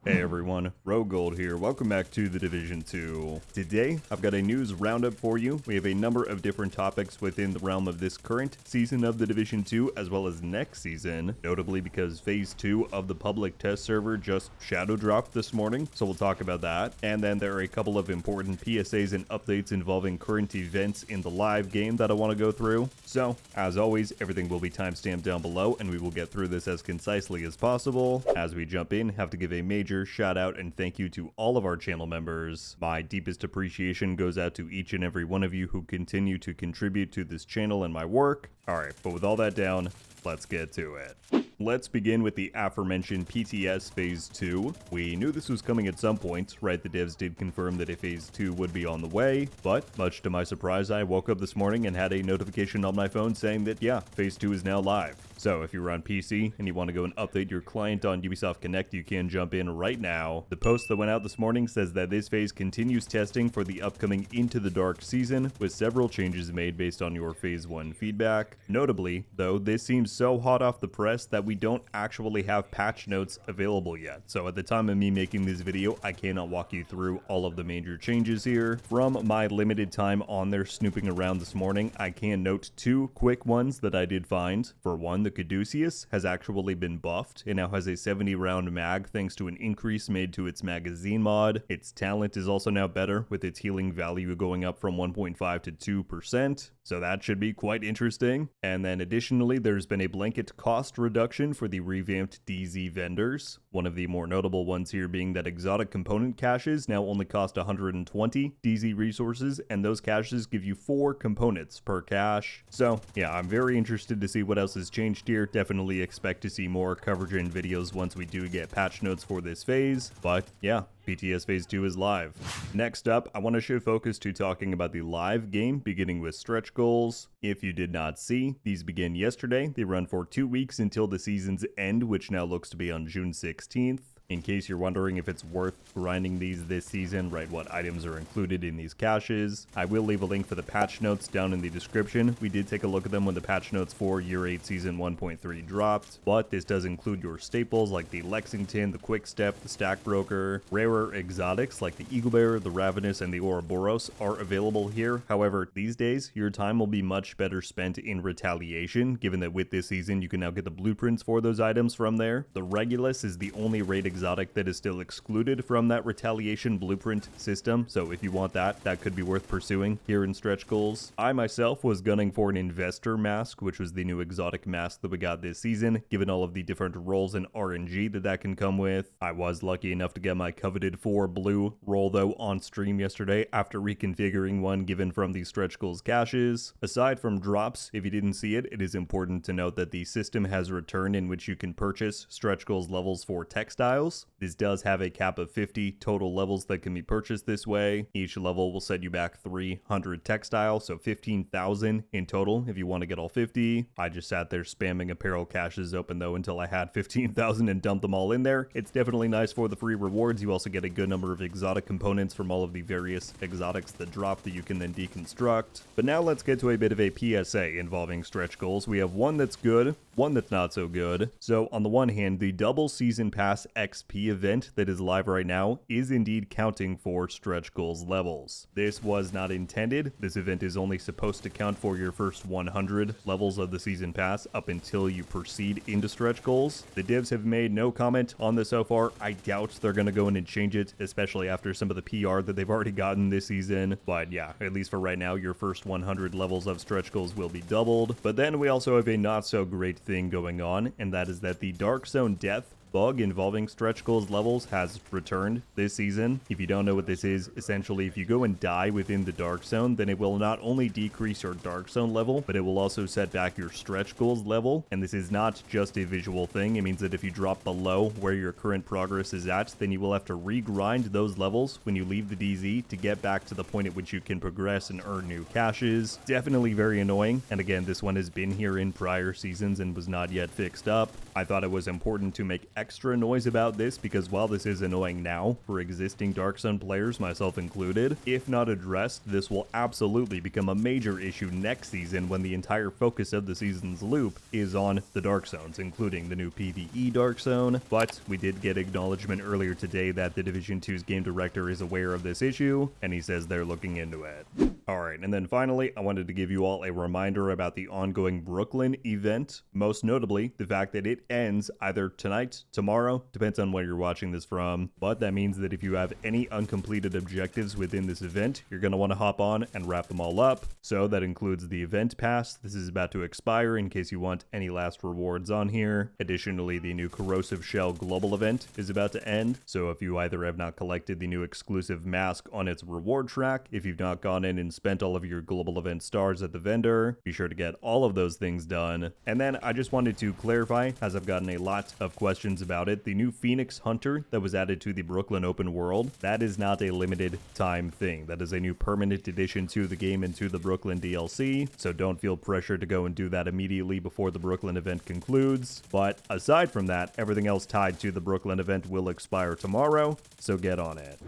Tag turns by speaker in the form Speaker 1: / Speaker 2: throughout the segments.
Speaker 1: Hey everyone, RogueGold here. Welcome back to the Division 2. Today, I've got a news roundup for you. We have a number of different topics within the realm of this current season of the Division 2 as well as next season, notably because Phase 2 of the public test server just shadow dropped this morning, so we'll talk about that. And then there are a couple of important PSAs and updates involving current events in the live game that I want to go through. So, as always, everything will be timestamped down below and we will get through this as concisely as possible. As we jump in, have to give a major shout out and thank you to all of our channel members. My deepest appreciation goes out to each and every one of you who continue to contribute to this channel and my work. Alright, but with all that down, let's get to it. Let's begin with the aforementioned PTS Phase 2. We knew this was coming at some point, right? The devs did confirm that a Phase 2 would be on the way, but much to my surprise, I woke up this morning and had a notification on my phone saying that, yeah, Phase 2 is now live. So if you're on PC and you want to go and update your client on Ubisoft Connect, you can jump in right now. The post that went out this morning says that this phase continues testing for the upcoming Into the Dark season, with several changes made based on your Phase 1 feedback. Notably, though, this seems so hot off the press that we don't actually have patch notes available yet. So at the time of me making this video, I cannot walk you through all of the major changes here. From my limited time on there snooping around this morning, I can note two quick ones that I did find. For one, the Caduceus has actually been buffed. It now has a 70 round mag thanks to an increase made to its magazine mod. Its talent is also now better, with its healing value going up from 1.5 to 2%. So that should be quite interesting. And then additionally, there's been a blanket cost reduction for the revamped DZ vendors. One of the more notable ones here being that exotic component caches now only cost 120 DZ resources, and those caches give you 4 components per cache. So yeah, I'm very interested to see what else has changed here. Definitely expect to see more coverage and videos once we do get patch notes for this phase. But yeah, PTS Phase 2 is live. Next up, I want to shift focus to talking about the live game, beginning with stretch goals. If you did not see, these begin yesterday. They run for 2 weeks until the season's end, which now looks to be on June 16th. In case you're wondering if it's worth grinding these this season, right, what items are included in these caches, I will leave a link for the patch notes down in the description. We did take a look at them when the patch notes for Year 8 Season 1.3 dropped, but this does include your staples like the Lexington, the Quick Step, the Stack Broker. Rarer exotics like the Eagle Bear, the Ravenous, and the Ouroboros are available here. However, these days, your time will be much better spent in Retaliation, given that with this season, you can now get the blueprints for those items from there. The Regulus is the only raid exotic that is still excluded from that Retaliation blueprint system, so if you want that, that could be worth pursuing here in stretch goals. I myself was gunning for an Investor Mask, which was the new exotic mask that we got this season, given all of the different roles and RNG that can come with. I was lucky enough to get my coveted 4 blue roll though on stream yesterday after reconfiguring one given from the stretch goals caches. Aside from drops, if you didn't see it, it is important to note that the system has returned in which you can purchase stretch goals levels for textiles. This does have a cap of 50 total levels that can be purchased this way. Each level will set you back 300 textile, so 15,000 in total if you want to get all 50. I just sat there spamming apparel caches open though until I had 15,000 and dumped them all in there. It's definitely nice for the free rewards. You also get a good number of exotic components from all of the various exotics that drop that you can then deconstruct. But now let's get to a bit of a PSA involving stretch goals. We have one that's good, one that's not so good. So on the one hand, the double season pass XP event that is live right now is indeed counting for stretch goals levels. This was not intended. This event is only supposed to count for your first 100 levels of the season pass up until you proceed into stretch goals. The devs have made no comment on this so far. I doubt they're going to go in and change it, especially after some of the PR that they've already gotten this season. But yeah, at least for right now, your first 100 levels of stretch goals will be doubled. But then we also have a not so great thing going on, and that is that the Dark Zone death bug involving stretch goals levels has returned this season. If you don't know what this is, essentially if you go and die within the Dark Zone, then it will not only decrease your Dark Zone level, but it will also set back your stretch goals level. And this is not just a visual thing. It means that if you drop below where your current progress is at, then you will have to regrind those levels when you leave the DZ to get back to the point at which you can progress and earn new caches. Definitely very annoying. And again, this one has been here in prior seasons and was not yet fixed up. I thought it was important to make extra noise about this because while this is annoying now for existing Dark Sun players, myself included, if not addressed, this will absolutely become a major issue next season when the entire focus of the season's loop is on the Dark Zones, including the new PvE Dark Zone. But we did get acknowledgement earlier today that the Division 2's game director is aware of this issue, and he says they're looking into it. Alright, and then finally, I wanted to give you all a reminder about the ongoing Brooklyn event, most notably the fact that it ends either tonight, tomorrow, depends on where you're watching this from, but that means that if you have any uncompleted objectives within this event, you're going to want to hop on and wrap them all up. So that includes the event pass. This is about to expire in case you want any last rewards on here. Additionally, the new Corrosive Shell global event is about to end, so if you either have not collected the new exclusive mask on its reward track, if you've not gone in and spent all of your global event stars at the vendor, be sure to get all of those things done. And then I just wanted to clarify, as I've gotten a lot of questions about it, the new Phoenix Hunter that was added to the Brooklyn open world, that is not a limited time thing. That is a new permanent addition to the game and to the Brooklyn DLC, so don't feel pressured to go and do that immediately before the Brooklyn event concludes. But aside from that, everything else tied to the Brooklyn event will expire tomorrow, so get on it.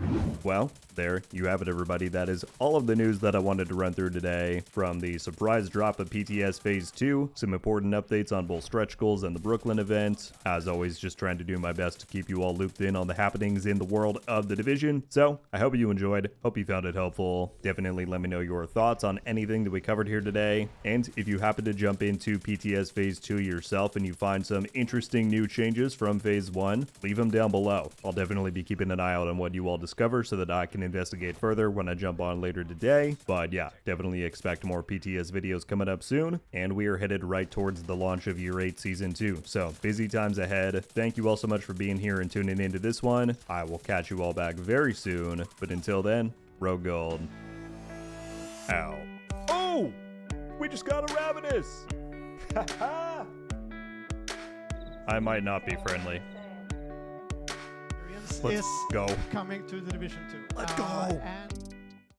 Speaker 1: Well, there you have it, everybody. That is all of the news that I wanted to run through today, from the surprise drop of PTS Phase 2, some important updates on both stretch goals and the Brooklyn event. As always, just trying to do my best to keep you all looped in on the happenings in the world of the Division. So I hope you enjoyed, hope you found it helpful. Definitely let me know your thoughts on anything that we covered here today, and if you happen to jump into PTS Phase 2 yourself and you find some interesting new changes from Phase 1, leave them down below. I'll definitely be keeping an eye out on what you all discover so that I can investigate further when I jump on later today. But yeah, definitely expect more PTS videos coming up soon, and we are headed right towards the launch of Year 8 Season 2, so busy times ahead. Thank you all so much for being here and tuning into this one. I will catch you all back very soon, but until then, RogueGold. Ow. Oh! We just got a Ravenous! Haha! I might not be friendly. Let's go.
Speaker 2: Coming to the Division 2.
Speaker 1: Let's go!